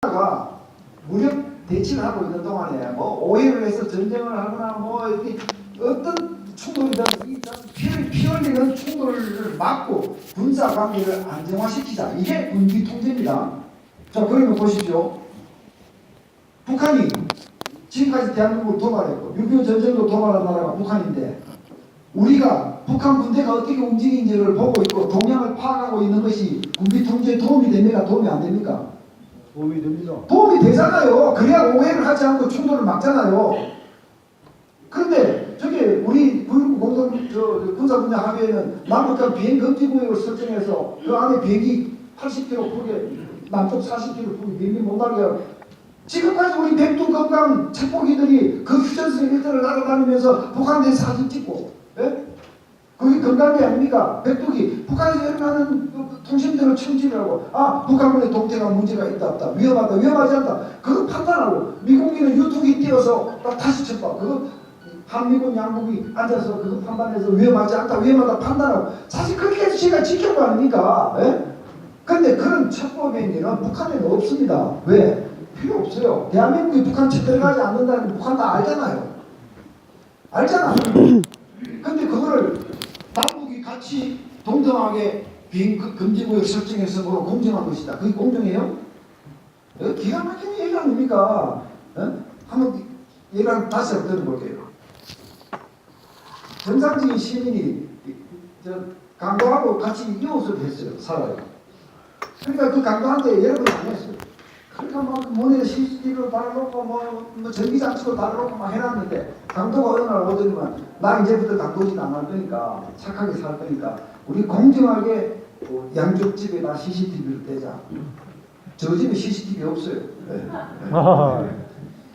가 무력 대치를 하고 있는 동안에 뭐 오해를 해서 전쟁을 하거나 뭐 이렇게 어떤 충돌이든 피 흘리는 충돌을 막고 군사 관계를 안정화시키자. 이게 군기 통제입니다. 자, 그러면 보십시오. 북한이 지금까지 대한민국을 도발했고 6.25 전쟁도 도발한 나라가 북한인데 우리가 북한 군대가 어떻게 움직이는지를 보고 있고 동향을 파악하고 있는 것이 군기 통제에 도움이 됩니까? 도움이 안 됩니까? 도움이 됩니다. 도움이 되잖아요. 그래야 오해를 하지 않고 충돌을 막잖아요. 그런데 저기 우리 공동 군사 분야 합의에는 남북한 비행 금지 구역을 설정해서 그 안에 비행기 80km 폭에 남쪽 40km 폭에 비행기 못 나게 하고 지금까지 우리 백두 건강 첩보기들이 그 휴전선 일대를 날아다니면서 북한에 사진 찍고, 예? 그게 건강이 아닙니까? 백두기 북한에서 일어나는 통신들을 청지하고 북한군의 동태가 문제가 있다 없다 위험하다 위험하지 않다 그거 판단하고 미국인은 유튜브에 띄워서 다시 쳐봐 그거 한미군 양국이 앉아서 그거 판단해서 위험하지 않다 위험하다 판단하고 사실 그렇게 해서 제가 지켜본 거 아닙니까? 예? 근데 그런 첩보비행기는 북한에는 없습니다. 왜? 필요 없어요. 대한민국이 북한 쳐 들어가지 않는다는 게 북한 다 알잖아요. 알잖아요. 근데 그거를 남북이 같이 동등하게 비행 금지구역 설정해서 뭐 공정한 것이다. 그게 공정해요? 기가 막힌 얘기 아닙니까? 한번 얘기를 다시 한번 들어볼게요. 정상적인 시민이 강도하고 같이 이웃을 했어요. 살아요. 그러니까 그 강도한테 여러분 안 했어요. 그러니까 막 문에 CCTV로 달아놓고 뭐 전기장치로 달아놓고 막 해놨는데 강도가 어느 날 오더니만 나 이제부터 강도짓 안 할 거니까 착하게 살 거니까 우리 공정하게 양쪽 집에 다 CCTV를 떼자. 저 집에 CCTV 없어요. 네.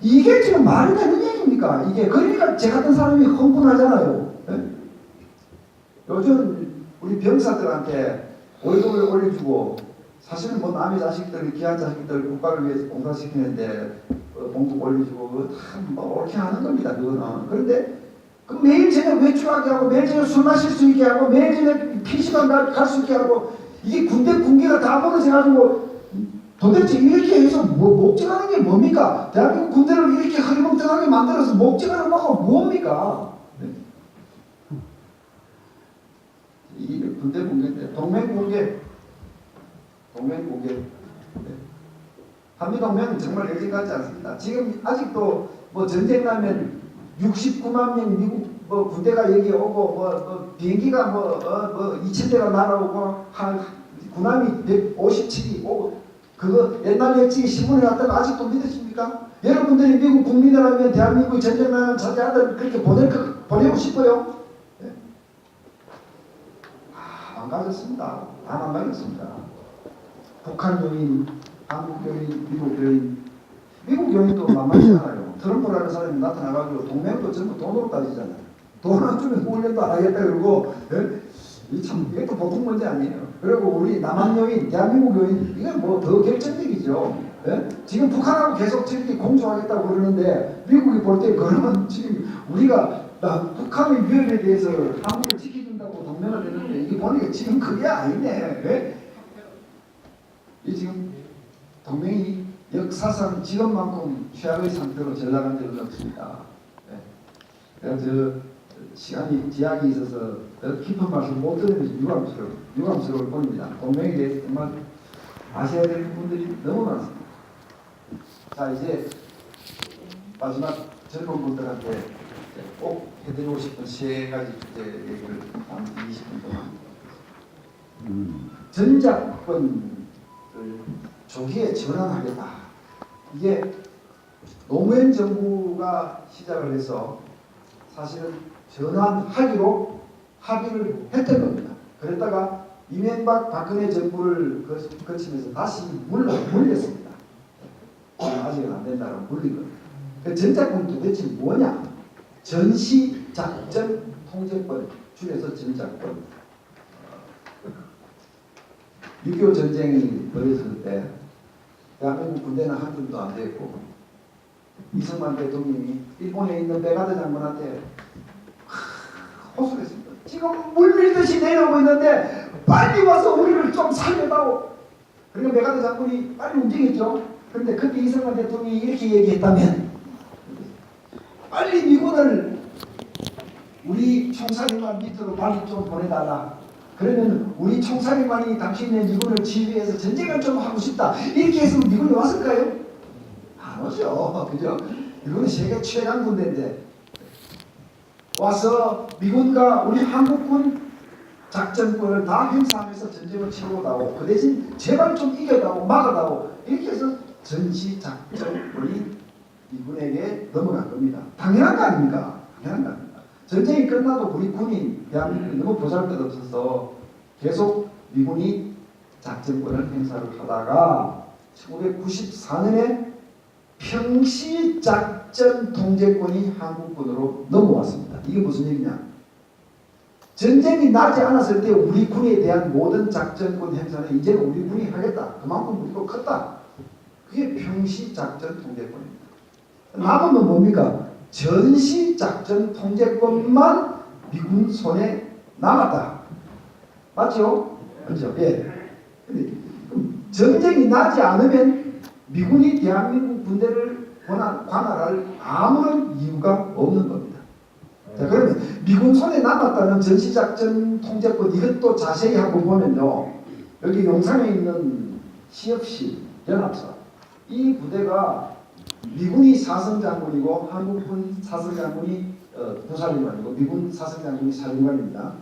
이게 지금 말이 되는 얘기입니까? 이게 그러니까 제 같은 사람이 흥분하잖아요. 네? 요즘 우리 병사들한테 월급을 올려주고 사실은 뭐 남의 자식들, 귀한 자식들 국가를 위해서 봉사시키는데 봉급 올려주고 뭐 옳게 하는 겁니다. 그거는. 그런데 그 매일 저녁 외출하게 하고 매일 저녁 술 마실 수 있게 하고 매일 저녁 PC방 갈 수 있게 하고 이게 군계가 다 무너져가지고 도대체 이렇게 해서 목적하는 게 뭡니까? 대한민국 군대를 이렇게 흐리멍텅하게 만들어서 목적하는 바가 뭡니까? 네. 이게 군대 붕괴인데 동맹붕괴 네. 한미동맹은 정말 예전 같지 않습니다. 지금 아직도 뭐 전쟁 나면 69만 명 미국 뭐 군대가 여기 오고 뭐 비행기가 2,000대가 날아오고 군함이 157이 오고 그거 옛날 예측이 신문에 났다가 아직도 믿으십니까? 여러분들이 미국 국민이라면 대한민국이 전쟁 나면 자기 아들 그렇게 보내고 싶어요? 네? 망가졌습니다. 다 망가졌습니다. 북한 요인, 한국 요인, 미국 요인. 미국 요인도 만만치 않아요. 트럼프라는 사람이 나타나가지고 동맹도 전부 돈으로 따지잖아요. 돈 안 주면 훈련도 안 하겠다 그러고 이것도 보통 문제 아니에요. 그리고 우리 남한 요인, 대한민국 요인 이건 뭐 더 결정적이죠. 예? 지금 북한하고 계속 저렇게 공조하겠다고 그러는데 미국이 볼 때 그러면 지금 우리가 북한의 위협에 대해서 한국을 지켜준다고 동맹을 했는데 이게 보니까 지금 그게 아니네. 예? 이 지금 동맹이 역사상 지금만큼 최악의 상태로 전락한 적은 없습니다. 네. 저 시간이 제약이 있어서 깊은 말씀 못 드리면서 유감스러울 뿐입니다. 동맹에 대해서 정말 아셔야 될 분들이 너무 많습니다. 자, 이제 마지막 젊은 분들한테 꼭 해드리고 싶은 세 가지 주제 얘기를 한 20분 동안 전작권 조기에 전환하겠다. 이게 노무현 정부가 시작을 해서 사실은 전환하기로 합의를 했던 겁니다. 그랬다가 이명박 박근혜 정부를 거치면서 다시 물렸습니다. 아직은 안 된다고 물린 겁니다. 그 전작권 도대체 뭐냐? 전시작전 통제권 줄여서 전작권. 6.25 전쟁이 벌어졌을 때 대한민국 군대는 한 줌도 안 됐고 이승만 대통령이 일본에 있는 메가드 장군한테 호소했습니다. 지금 물밀듯이 내려오고 있는데 빨리 와서 우리를 좀 살려다오. 그러니까 메가드 장군이 빨리 움직였죠. 그런데 그때 이승만 대통령이 이렇게 얘기했다면 빨리 미군을 우리 총사령관 밑으로 빨리 좀 보내달라. 그러면 우리 총사령관이 당신의 미군을 지휘해서 전쟁을 좀 하고 싶다. 이렇게 했으면 미군이 왔을까요? 안 오죠. 그죠? 미군은 세계 최강 군대인데 와서 미군과 우리 한국군 작전권을 다 행사하면서 전쟁을 치러다오. 그 대신 제발 좀 이겨다오, 막아다오. 이렇게 해서 전시작전권이 미군에게 넘어간 겁니다. 당연한 거 아닙니까? 당연한 거 아닙니까? 전쟁이 끝나도 우리 군인, 대한민국이 너무 보잘것없어서 계속 미군이 작전권을 행사를 하다가 1994년에 평시작전 통제권이 한국군으로 넘어왔습니다. 이게 무슨 얘기냐? 전쟁이 나지 않았을 때 우리 군에 대한 모든 작전권 행사는 이제는 우리 군이 하겠다. 그만큼 우리도 컸다. 그게 평시작전 통제권입니다. 남은 건 뭡니까? 전시작전 통제권만 미군 손에 남았다. 맞죠? 그렇죠? 예. 근데 전쟁이 나지 않으면 미군이 대한민국 군대를 관할할 아무런 이유가 없는 겁니다. 자, 그러면 미군 손에 남았다는 전시작전 통제권 이것도 자세히 한번 보면요. 여기 용산에 있는 시협시 연합사 이 부대가 미군이 사성장군이고 한국군 사성장군이 부사령관이고 미군 사성장군이 사령관입니다.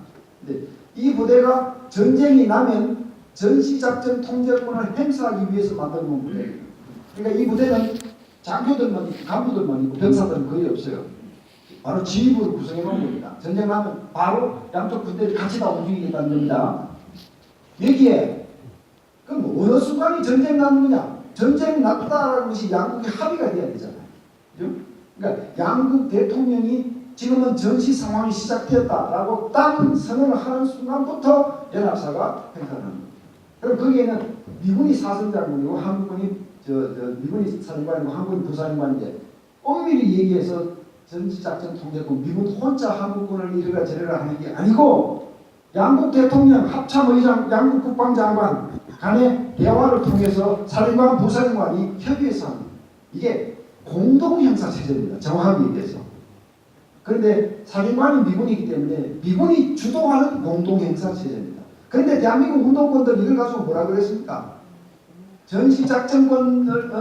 근데 이 부대가 전쟁이 나면 전시작전 통제권을 행사하기 위해서 만든 부대예요. 그러니까 이 부대는 장교들만 있고 간부들만 있고 병사들은 거의 없어요. 바로 지휘부를 구성해 놓은 겁니다. 전쟁 나면 바로 양쪽 군대를 같이 다 움직이겠다는 겁니다. 여기에 그럼 어느 순간이 전쟁 나는 거냐? 전쟁 났다라는 것이 양국의 합의가 돼야 되잖아요. 그죠? 그러니까 양국 대통령이 지금은 전시 상황이 시작되었다라고 딱 선언을 하는 순간부터 연합사가 행사를 합니다. 그럼 거기에는 미군이 사성장군이고 한국군이 미군이 사령관이고 한국군이 부사령관인데 엄밀히 얘기해서 전시작전 통제권 미군 혼자 한국군을 이래라 저래라 하는 게 아니고 양국 대통령 합참의장 양국 국방장관 간의 대화를 통해서 사령관 부사령관이 협의해서 합니다. 이게 공동행사 체제입니다. 정확하게 얘기해서. 그런데 사령관이 미군이기 때문에 미군이 주도하는 공동행사 체제입니다. 그런데 대한민국 운동권들 이걸 가지고 뭐라 그랬습니까? 전시작전권을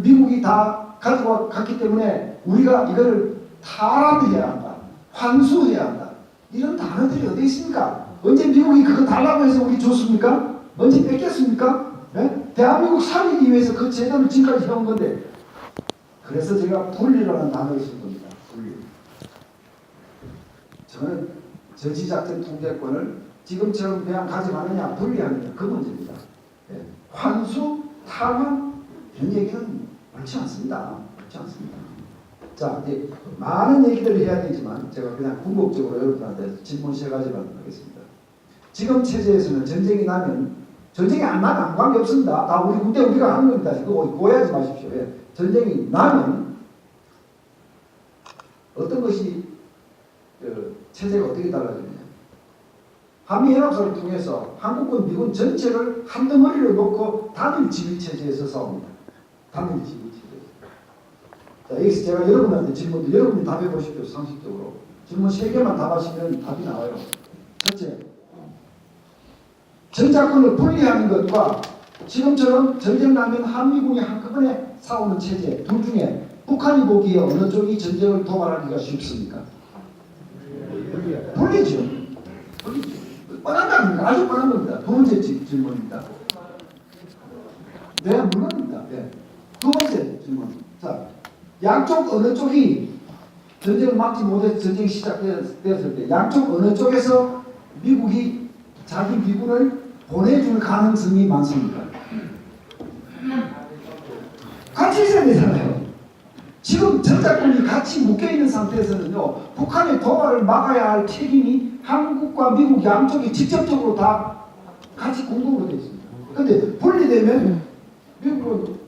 미국이 다 가지고 갔기 때문에 우리가 이거를 탈환해야 한다. 환수해야 한다. 이런 단어들이 어디 있습니까? 언제 미국이 그거 달라고 해서 우리 줬습니까? 언제 뺏겼습니까? 네? 대한민국 살리기 위해서 그 제도를 지금까지 해온 건데 그래서 제가 분리라는 단어를 쓴 겁니다. 분리. 저는 전시작전 통제권을 지금처럼 그냥 가져가느냐 분리하느냐 그 문제입니다. 네. 환수, 탈환 이런 얘기는 옳지 않습니다. 옳지 않습니다. 자, 이제 많은 얘기들을 해야 되지만 제가 그냥 궁극적으로 여러분한테 질문 세 가지만 하겠습니다. 지금 체제에서는 전쟁이 나면 전쟁이 안 나면 아무 관계 없습니다. 다 우리 군대 우리가 하는 겁니다. 그거 오해하지 마십시오. 예. 전쟁이 나면 어떤 것이 체제가 어떻게 달라지느냐. 한미연합사를 통해서 한국군, 미군 전체를 한 덩어리로 놓고 단일 지휘체제에서 싸웁니다. 단일 지휘체제. 자, 여기서 제가 여러분한테 질문도 여러분이 답해 보십시오. 상식적으로. 질문 3개만 답하시면 답이 나와요. 첫째, 전자권을 분리하는 것과 지금처럼 전쟁 나면 한미군이 한꺼번에 싸우는 체제 둘 중에 북한이 보기에 어느 쪽이 전쟁을 도발하기가 쉽습니까? 분리죠. 분리죠. 뻔한 거 아닙니까? 아주 뻔한 겁니다. 두 번째 질문입니다. 네, 물론입니다. 네. 두 번째 질문. 자, 양쪽 어느 쪽이 전쟁을 막지 못해서 전쟁이 시작되었을 때 양쪽 어느 쪽에서 미국이 자기 미군을 보내줄 가능성이 많습니까? 같이 있어야 되잖아요. 지금 전자권이 같이 묶여있는 상태에서는요, 북한의 도발을 막아야 할 책임이 한국과 미국 양쪽이 직접적으로 다 같이 공동으로 되어 있습니다. 그런데 분리되면 미국은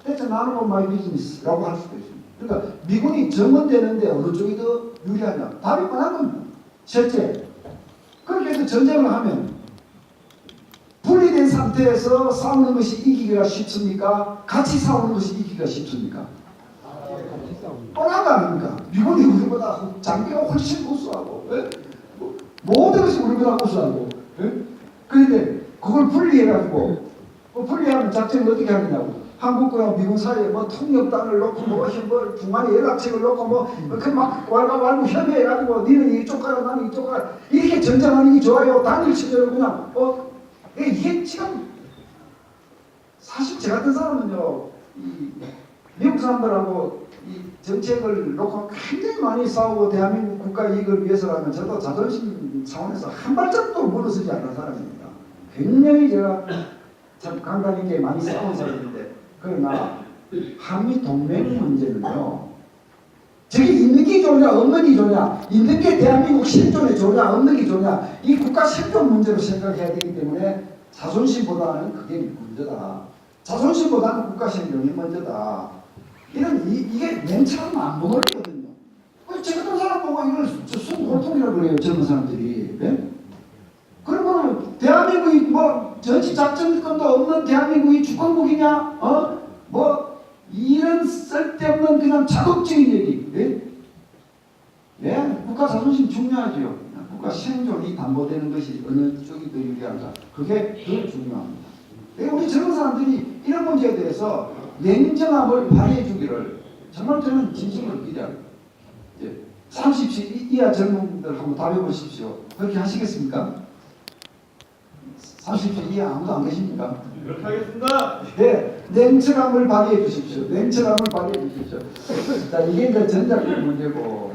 That's none of my business라고 할 수도 있습니다. 그러니까 미군이 정원되는데 어느 쪽이 더 유리하냐? 답이 뻔한 겁니다. 셋째, 그렇게 해서 전쟁을 하면 분리된 분리된 상태에서 싸우는 것이 이기기가 쉽습니까? 같이 싸우는 것이 이기기가 쉽습니까? 뻔한 거 아닙니까? 미국이 우리보다 장비가 훨씬 우수하고, 예? 모든 것이 우리보다 우수하고, 예? 그런데 그걸 분리해가지고, 분리하면 작전을 어떻게 하느냐고. 한국과 미국 사이에 뭐 통역단을 놓고 뭐 중간에 연락책을 놓고 막 왈가왈부 협의해가지고 니는 이쪽 가라 나는 이쪽 가라 이렇게 전쟁하는 게 좋아요. 단일 체제로 그냥 이게 지금 사실 저 같은 사람은요 이 미국 사람들하고 이 정책을 놓고 굉장히 많이 싸우고 대한민국 국가 이익을 위해서라면 저도 자존심 차원에서 한 발짝도 물러서지 않는 사람입니다. 굉장히 제가 참 강단 있게 많이 싸운 사람인데 그러나 한미 동맹 문제는요. 저기 있는 게 좋냐 없는 게 좋냐 있는 게 대한민국 실존에 좋냐 없는 게 좋냐 이 국가 생존 문제로 생각해야 되기 때문에 자존심보다는 그게 문제다. 자존심보다는 국가 생존이 먼저다. 이게 맨처럼 안 먹으거든요. 저 같은 사람 보고 이걸 순고통이라고 그래요. 젊은 사람들이. 네? 그러면 대한민국이 뭐 전시 작전권도 없는 대한민국이 주권국이냐? 뭐 이런 쓸데없는 그냥 자극적인 얘기. 예? 예? 국가 자존심 중요하죠. 국가 생존이 담보되는 것이 어느 쪽이 더 유리한가? 그게 더 중요합니다. 우리 젊은 사람들이 이런 문제에 대해서 냉정함을 발휘해 주기를 정말 저는 진심으로 기대합니다. 30세 이하 젊은들 한번 답해 보십시오. 그렇게 하시겠습니까? 30세 이하 아무도 안 계십니까? 그렇게 하겠습니다. 네, 냉철함을 발휘해 주십시오. 냉철함을 발휘해 주십시오. 자, 이게 이제 전략적 문제고,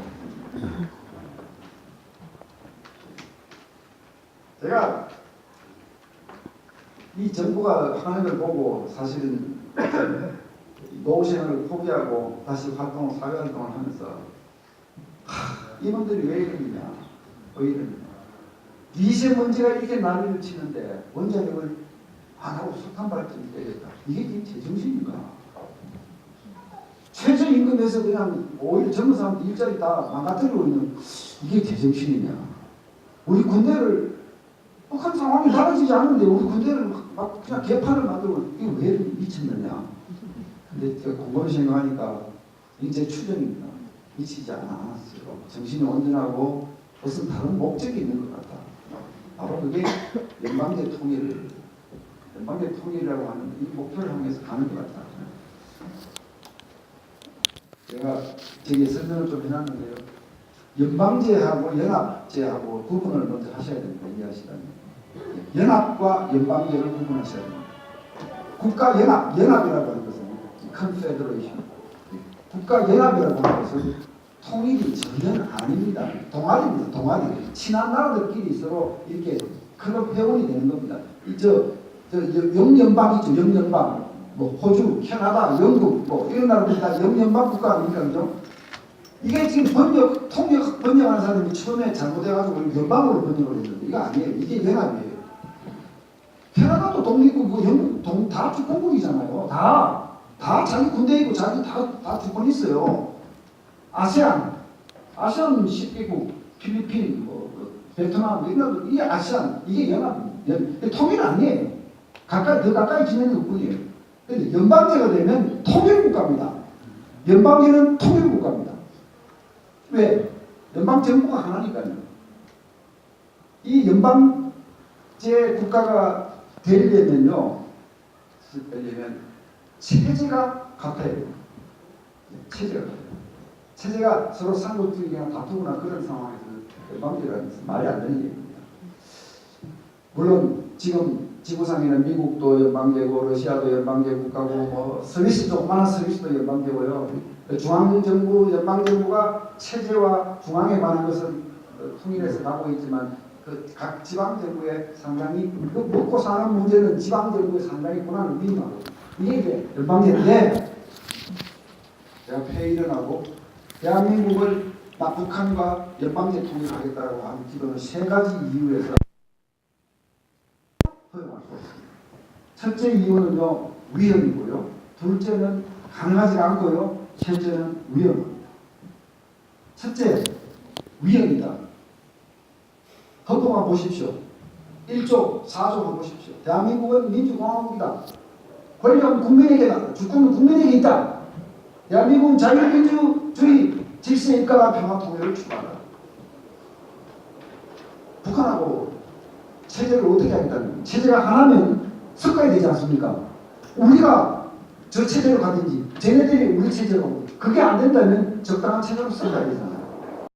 제가 이 정부가 하는 걸 보고 사실은 노후생활을 포기하고 다시 사회활동을 하면서 이놈들이 왜 이러느냐, 왜 이러느냐. 미세먼지가 이렇게 난리를 치는데 원자력을 안 하고 석탄 발전을 때렸다. 이게 지금 제정신인가? 최저임금에서 그냥 오히려 젊은 사람들 일자리 다 망가뜨리고 있는 이게 제정신이냐? 우리 군대를 북한 상황이 달라지지 않는데 우리 군대를 막 그냥 개판을 만들고 이게 왜 미쳤느냐? 근데 제가 곰곰이 생각하니까 이제 추정입니다. 미치지 않았어요. 정신이 온전하고 무슨 다른 목적이 있는 것 같다. 바로 그게 연방제 통일이라고 하는 이 목표를 향해서 가는 것 같다. 제가 저기 설명을 좀 해놨는데요. 연방제하고 연합제하고 구분을 먼저 하셔야 됩니다. 이해하시다면. 연합과 연방제를 구분하셔야 됩니다. 연합이라고 하는 것은 컨페더레이션. 국가연합이라고 하는 것은 통일이 전혀 아닙니다. 동아리입니다. 동아리. 친한 나라들끼리 서로 이렇게 클럽 회원이 되는 겁니다. 영연방이죠. 영연방. 뭐 호주, 캐나다, 영국 뭐 이런 나라들 다 영연방 국가 아닙니까? 그죠? 이게 지금 번역하는 사람이 처음에 잘못해가지고 연방으로 번역을 했는데 이거 아니에요. 이게 연합이에요. 캐나다도 독립국이고 영국 다 주권국이잖아요. 다 자기 군대 있고 자기 다 주권 있어요. 아세안 10개국, 필리핀, 베트남 이런 이 아세안 이게 연합입니다. 통일 아니에요. 더 가까이 지내는 것뿐이에요. 그런데 연방제가 되면 통일국가입니다. 연방제는 통일국가입니다. 왜? 연방정부가 하나니까요. 이 연방제 국가가 되려면요, 체제가 같아야 돼요. 체제가 서로 상호주의나 다투거나 그런 상황에서는 연방제라는 것은 말이 안 되는 얘기입니다. 물론 지금 지구상에는 미국도 연방제고 러시아도 연방제 국가고 뭐 스위스 조그마한 스위스도 연방제고요. 중앙정부 연방정부가 체제와 중앙에 관한 것은 통일해서 가고 있지만 각 지방정부에 상당히 먹고 사는 문제는 지방정부에 상당히 권한을 위임하고 이게 이제 연방제인데 제가 폐일을 하고 대한민국을 북한과 연방제 통일하겠다고 하는 기도는 세 가지 이유에서 허용할 수 없습니다. 첫째 이유는요 위험이고요. 둘째는 가능하지 않고요. 셋째는 위험입니다. 첫째 위험이다. 헌법만 보십시오. 1조 4조 한번 보십시오. 대한민국은 민주공화국이다. 권력은 국민에게, 주권은 국민에게 있다. 대한민국은 자유민주주의 질서에 입각한 평화 통일을 추구한다. 북한하고 체제를 어떻게 하겠다는, 체제가 하나면 섞어야 되지 않습니까? 우리가 저 체제로 가든지 쟤네들이 우리 체제로, 그게 안 된다면 적당한 체제로 써야 되잖아.